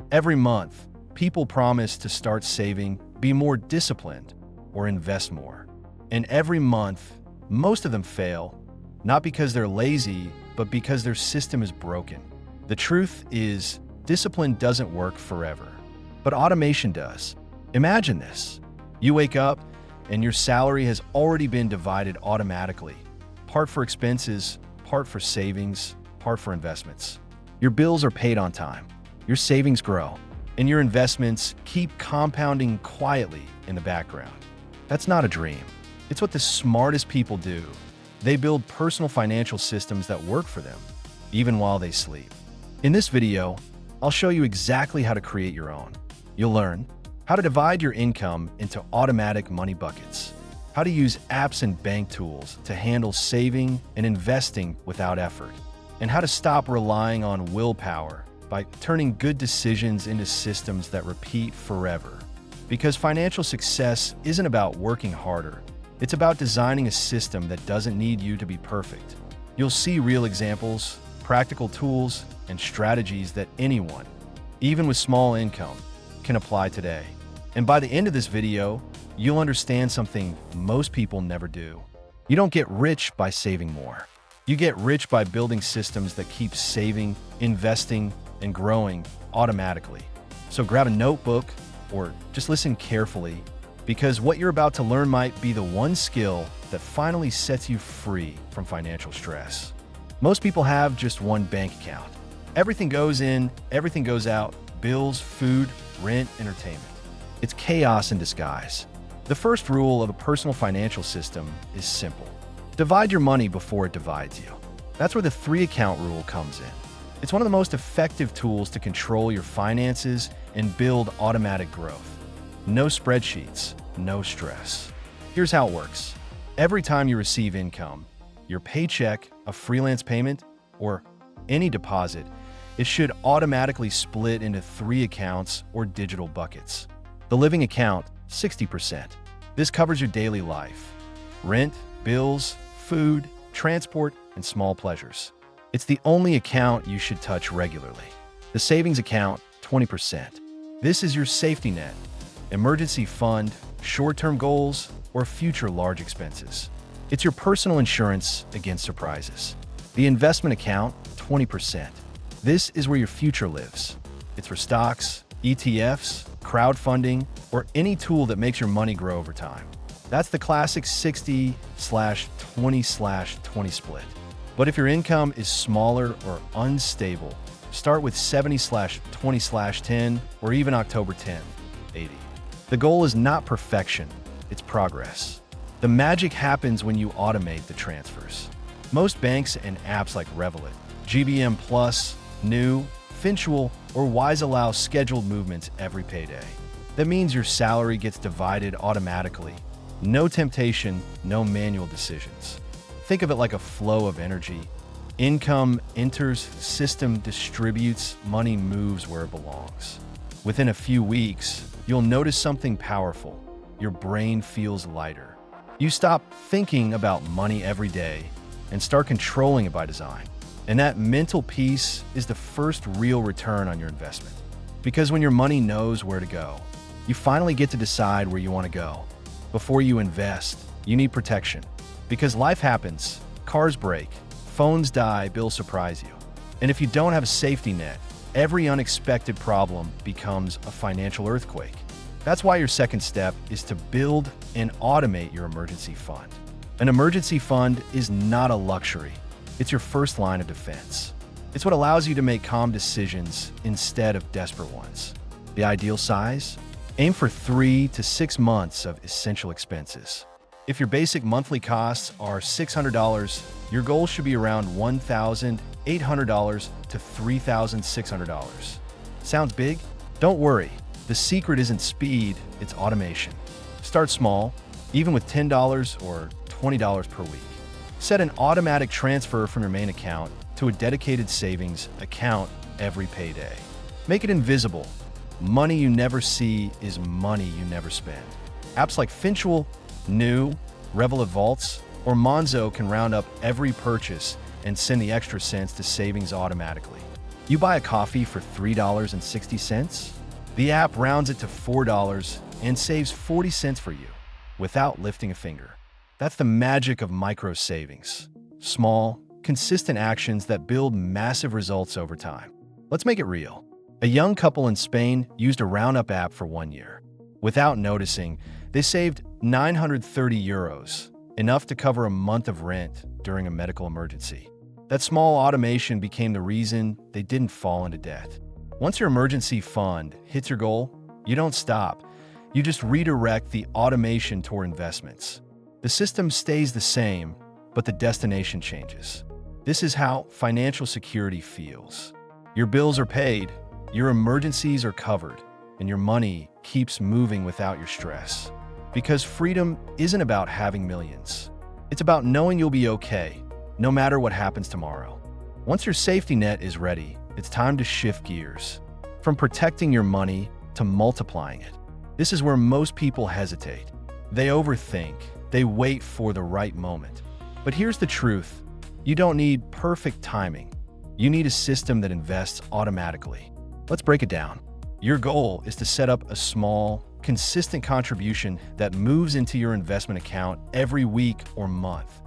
Every month, people promise to start saving, be more disciplined, or invest more. And every month, most of them fail, not because they're lazy, but because their system is broken. The truth is, discipline doesn't work forever, but automation does. Imagine this. You wake up and your salary has already been divided automatically. Part for expenses, part for savings, part for investments. Your bills are paid on time. Your savings grow, and your investments keep compounding quietly in the background. That's not a dream. It's what the smartest people do. They build personal financial systems that work for them, even while they sleep. In this video, I'll show you exactly how to create your own. You'll learn how to divide your income into automatic money buckets, how to use apps and bank tools to handle saving and investing without effort, and how to stop relying on willpower by turning good decisions into systems that repeat forever. Because financial success isn't about working harder, it's about designing a system that doesn't need you to be perfect. You'll see real examples, practical tools, and strategies that anyone, even with small income, can apply today. And by the end of this video, you'll understand something most people never do. You don't get rich by saving more. You get rich by building systems that keep saving, investing, and growing automatically. So grab a notebook or just listen carefully, because what you're about to learn might be the one skill that finally sets you free from financial stress. Most people have just one bank account. Everything goes in, everything goes out: bills, food, rent, entertainment. It's chaos in disguise. The first rule of a personal financial system is simple. Divide your money before it divides you. That's where the 3-account rule comes in. It's one of the most effective tools to control your finances and build automatic growth. No spreadsheets, no stress. Here's how it works. Every time you receive income, your paycheck, a freelance payment, or any deposit, it should automatically split into 3 accounts or digital buckets. The living account, 60%. This covers your daily life: rent, bills, food, transport, and small pleasures. It's the only account you should touch regularly. The savings account, 20%. This is your safety net, emergency fund, short-term goals, or future large expenses. It's your personal insurance against surprises. The investment account, 20%. This is where your future lives. It's for stocks, ETFs, crowdfunding, or any tool that makes your money grow over time. That's the classic 60/20/20 split. But if your income is smaller or unstable, start with 70/20/10 or even October 10th, 80. The goal is not perfection, it's progress. The magic happens when you automate the transfers. Most banks and apps like Revolut, GBM Plus, New, Fintual, or Wise allow scheduled movements every payday. That means your salary gets divided automatically. No temptation, no manual decisions. Think of it like a flow of energy. Income enters, system distributes, money moves where it belongs. Within a few weeks, you'll notice something powerful. Your brain feels lighter. You stop thinking about money every day and start controlling it by design. And that mental peace is the first real return on your investment. Because when your money knows where to go, you finally get to decide where you want to go. Before you invest, you need protection. Because life happens, cars break, phones die, bills surprise you. And if you don't have a safety net, every unexpected problem becomes a financial earthquake. That's why your second step is to build and automate your emergency fund. An emergency fund is not a luxury. It's your first line of defense. It's what allows you to make calm decisions instead of desperate ones. The ideal size? Aim for 3 to 6 months of essential expenses. If your basic monthly costs are $600, your goal should be around $1,800 to $3,600. Sounds big? Don't worry. The secret isn't speed, it's automation. Start small, even with $10 or $20 per week. Set an automatic transfer from your main account to a dedicated savings account every payday. Make it invisible. Money you never see is money you never spend. Apps like Fintual, New, Revolut Vaults, or Monzo can round up every purchase and send the extra cents to savings automatically. You buy a coffee for $3.60? The app rounds it to $4 and saves 40 cents for you without lifting a finger. That's the magic of micro savings. Small, consistent actions that build massive results over time. Let's make it real. A young couple in Spain used a Roundup app for 1 year. Without noticing, they saved 930 euros, enough to cover a month of rent during a medical emergency. That small automation became the reason they didn't fall into debt. Once your emergency fund hits your goal, you don't stop. You just redirect the automation toward investments. The system stays the same, but the destination changes. This is how financial security feels. Your bills are paid, your emergencies are covered, and your money keeps moving without your stress. Because freedom isn't about having millions. It's about knowing you'll be okay, no matter what happens tomorrow. Once your safety net is ready, it's time to shift gears. From protecting your money to multiplying it. This is where most people hesitate. They overthink, they wait for the right moment. But here's the truth. You don't need perfect timing. You need a system that invests automatically. Let's break it down. Your goal is to set up a small, consistent contribution that moves into your investment account every week or month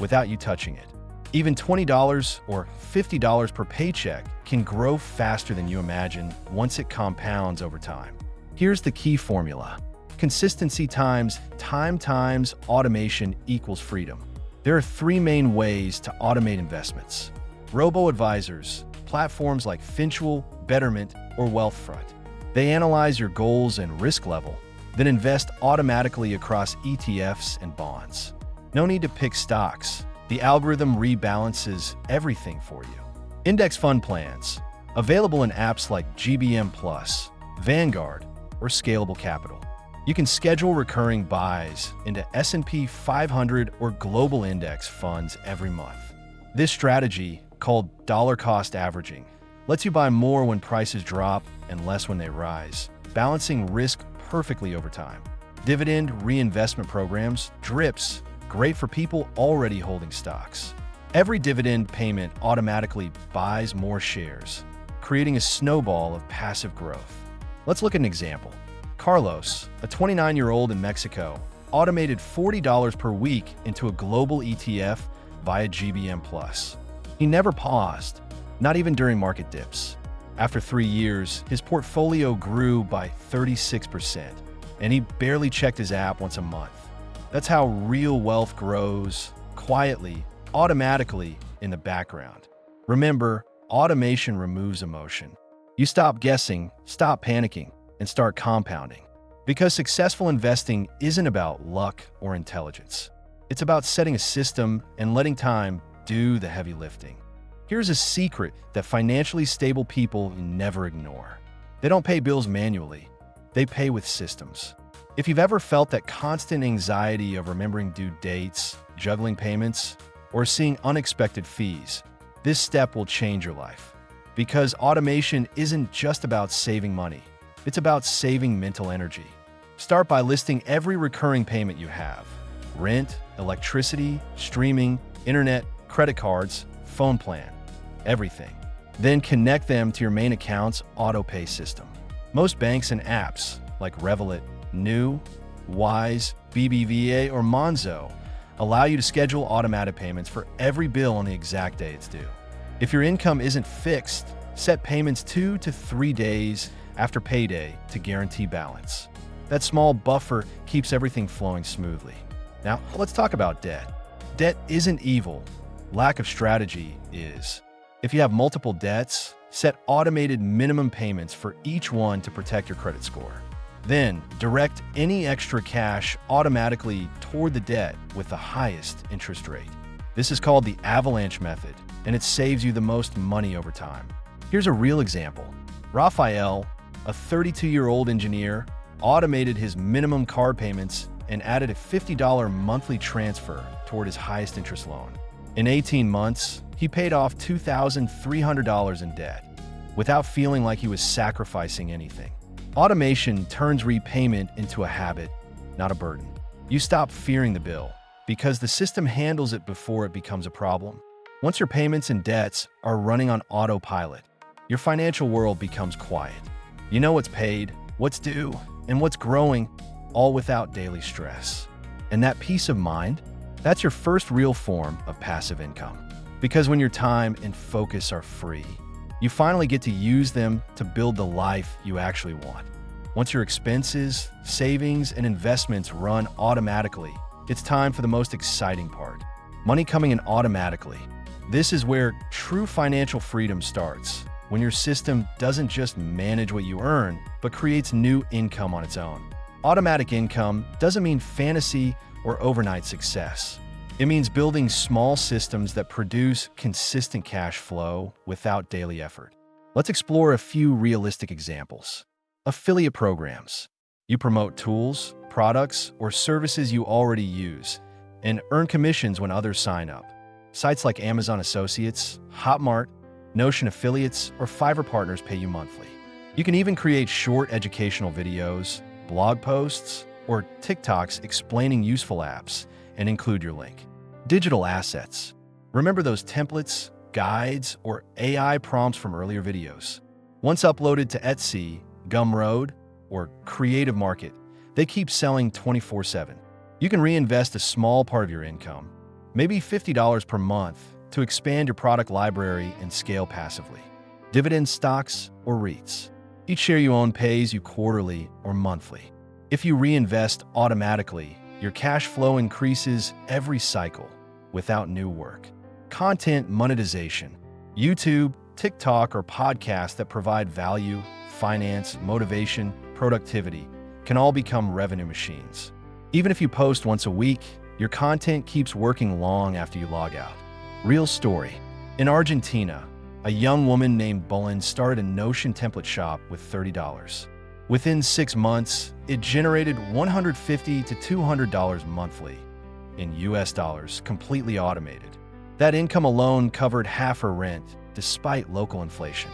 without you touching it. Even $20 or $50 per paycheck can grow faster than you imagine once it compounds over time. Here's the key formula. Consistency times time times automation equals freedom. There are 3 main ways to automate investments. Robo-Advisors, platforms like Fintual, Betterment, or Wealthfront. They analyze your goals and risk level, then invest automatically across ETFs and bonds. No need to pick stocks. The algorithm rebalances everything for you. Index fund plans, available in apps like GBM Plus, Vanguard, or Scalable Capital. You can schedule recurring buys into S&P 500 or global index funds every month. This strategy, called dollar cost averaging, lets you buy more when prices drop and less when they rise, balancing risk perfectly over time. Dividend reinvestment programs, DRIPs, great for people already holding stocks. Every dividend payment automatically buys more shares, creating a snowball of passive growth. Let's look at an example. Carlos, a 29-year-old in Mexico, automated $40 per week into a global ETF via GBM Plus. He never paused, not even during market dips. After 3 years, his portfolio grew by 36%, and he barely checked his app once a month. That's how real wealth grows, quietly, automatically, in the background. Remember, automation removes emotion. You stop guessing, stop panicking, and start compounding. Because successful investing isn't about luck or intelligence. It's about setting a system and letting time do the heavy lifting. Here's a secret that financially stable people never ignore. They don't pay bills manually. They pay with systems. If you've ever felt that constant anxiety of remembering due dates, juggling payments, or seeing unexpected fees, this step will change your life. Because automation isn't just about saving money. It's about saving mental energy. Start by listing every recurring payment you have: rent, electricity, streaming, internet, credit cards, phone plan, everything. Then connect them to your main account's auto-pay system. Most banks and apps like Revolut, New, Wise, BBVA, or Monzo allow you to schedule automatic payments for every bill on the exact day it's due. If your income isn't fixed, set payments 2 to 3 days after payday to guarantee balance. That small buffer keeps everything flowing smoothly. Now, let's talk about debt. Debt isn't evil. Lack of strategy is. If you have multiple debts, set automated minimum payments for each one to protect your credit score. Then, direct any extra cash automatically toward the debt with the highest interest rate. This is called the Avalanche method, and it saves you the most money over time. Here's a real example. Rafael, a 32-year-old engineer, automated his minimum car payments and added a $50 monthly transfer toward his highest interest loan. In 18 months, he paid off $2,300 in debt without feeling like he was sacrificing anything. Automation turns repayment into a habit, not a burden. You stop fearing the bill because the system handles it before it becomes a problem. Once your payments and debts are running on autopilot, your financial world becomes quiet. You know what's paid, what's due, and what's growing, all without daily stress. And that peace of mind, that's your first real form of passive income. Because when your time and focus are free, you finally get to use them to build the life you actually want. Once your expenses, savings, and investments run automatically, it's time for the most exciting part. Money coming in automatically. This is where true financial freedom starts, when your system doesn't just manage what you earn, but creates new income on its own. Automatic income doesn't mean fantasy or overnight success. It means building small systems that produce consistent cash flow without daily effort. Let's explore a few realistic examples. Affiliate programs. You promote tools, products, or services you already use and earn commissions when others sign up. Sites like Amazon Associates, Hotmart, Notion Affiliates, or Fiverr Partners pay you monthly. You can even create short educational videos, blog posts, or TikToks explaining useful apps and include your link. Digital assets. Remember those templates, guides, or AI prompts from earlier videos? Once uploaded to Etsy, Gumroad, or Creative Market, they keep selling 24/7. You can reinvest a small part of your income, maybe $50 per month, to expand your product library and scale passively. Dividend stocks or REITs. Each share you own pays you quarterly or monthly. If you reinvest automatically, your cash flow increases every cycle without new work. Content monetization. YouTube, TikTok, or podcasts that provide value, finance, motivation, productivity can all become revenue machines. Even if you post once a week, your content keeps working long after you log out. Real story. In Argentina, a young woman named Bullen started a Notion template shop with $30. Within 6 months, it generated $150 to $200 monthly in US dollars, completely automated. That income alone covered half her rent, despite local inflation.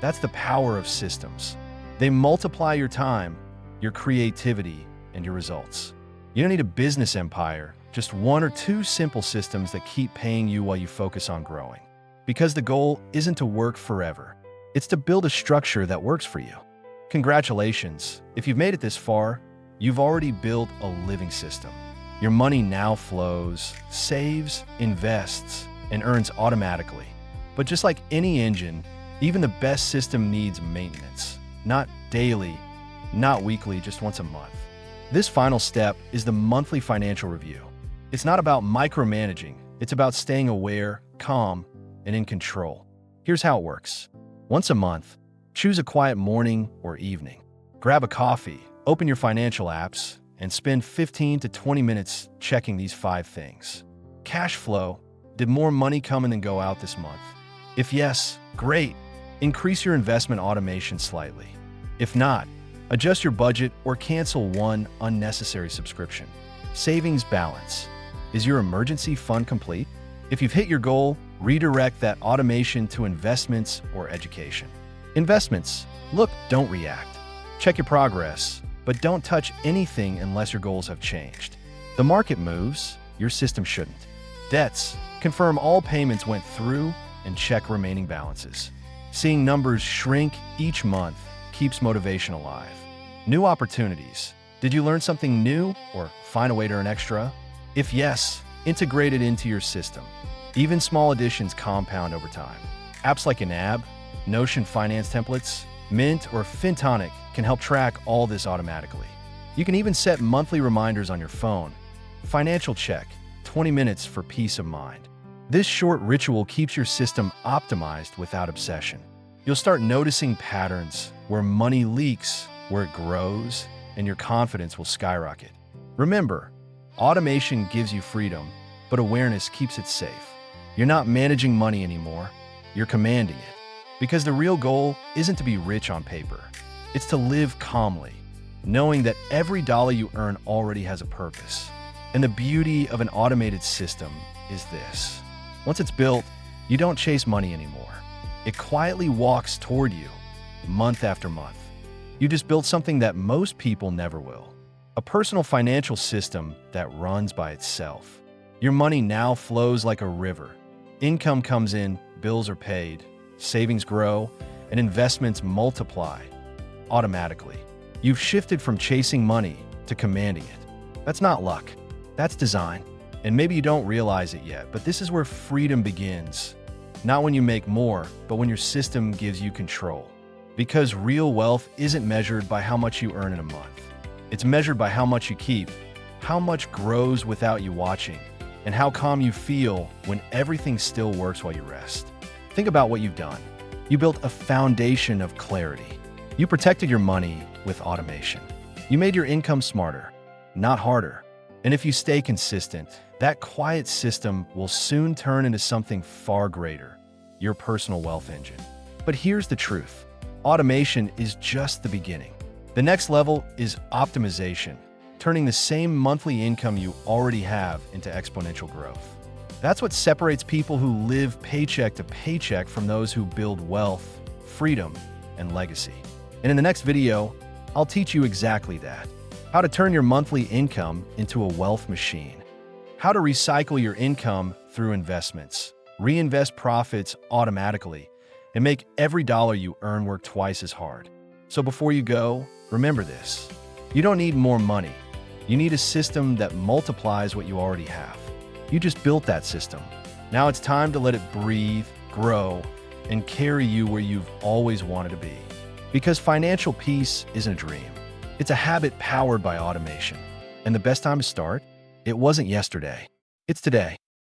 That's the power of systems. They multiply your time, your creativity, and your results. You don't need a business empire, just 1 or 2 simple systems that keep paying you while you focus on growing. Because the goal isn't to work forever. It's to build a structure that works for you. Congratulations. If you've made it this far, you've already built a living system. Your money now flows, saves, invests, and earns automatically. But just like any engine, even the best system needs maintenance. Not daily, not weekly, just once a month. This final step is the monthly financial review. It's not about micromanaging. It's about staying aware, calm, and in control. Here's how it works. Once a month, choose a quiet morning or evening. Grab a coffee, open your financial apps, and spend 15 to 20 minutes checking these 5 things. Cash flow. Did more money come in than go out this month? If yes, great. Increase your investment automation slightly. If not, adjust your budget or cancel one unnecessary subscription. Savings balance. Is your emergency fund complete? If you've hit your goal, redirect that automation to investments or education. Investments. Look, don't react. Check your progress, but don't touch anything unless your goals have changed. The market moves, your system shouldn't. Debts. Confirm all payments went through and check remaining balances. Seeing numbers shrink each month keeps motivation alive. New opportunities. Did you learn something new or find a way to earn extra? If yes, integrate it into your system. Even small additions compound over time. Apps like Inab, Notion finance templates, Mint, or Fintonic can help track all this automatically. You can even set monthly reminders on your phone. Financial check, 20 minutes for peace of mind. This short ritual keeps your system optimized without obsession. You'll start noticing patterns where money leaks, where it grows, and your confidence will skyrocket. Remember, automation gives you freedom, but awareness keeps it safe. You're not managing money anymore, you're commanding it. Because the real goal isn't to be rich on paper. It's to live calmly, knowing that every dollar you earn already has a purpose. And the beauty of an automated system is this. Once it's built, you don't chase money anymore. It quietly walks toward you, month after month. You just built something that most people never will. A personal financial system that runs by itself. Your money now flows like a river. Income comes in, bills are paid, savings grow, and investments multiply automatically. You've shifted from chasing money to commanding it. That's not luck. That's design. And maybe you don't realize it yet, but this is where freedom begins. Not when you make more, but when your system gives you control. Because real wealth isn't measured by how much you earn in a month. It's measured by how much you keep, how much grows without you watching, and how calm you feel when everything still works while you rest. Think about what you've done. You built a foundation of clarity. You protected your money with automation. You made your income smarter, not harder. And if you stay consistent, that quiet system will soon turn into something far greater, your personal wealth engine. But here's the truth. Automation is just the beginning. The next level is optimization, turning the same monthly income you already have into exponential growth. That's what separates people who live paycheck to paycheck from those who build wealth, freedom, and legacy. And in the next video, I'll teach you exactly that. How to turn your monthly income into a wealth machine. How to recycle your income through investments, reinvest profits automatically, and make every dollar you earn work twice as hard. So before you go, remember this. You don't need more money. You need a system that multiplies what you already have. You just built that system. Now it's time to let it breathe, grow, and carry you where you've always wanted to be. Because financial peace isn't a dream. It's a habit powered by automation. And the best time to start? It wasn't yesterday. It's today.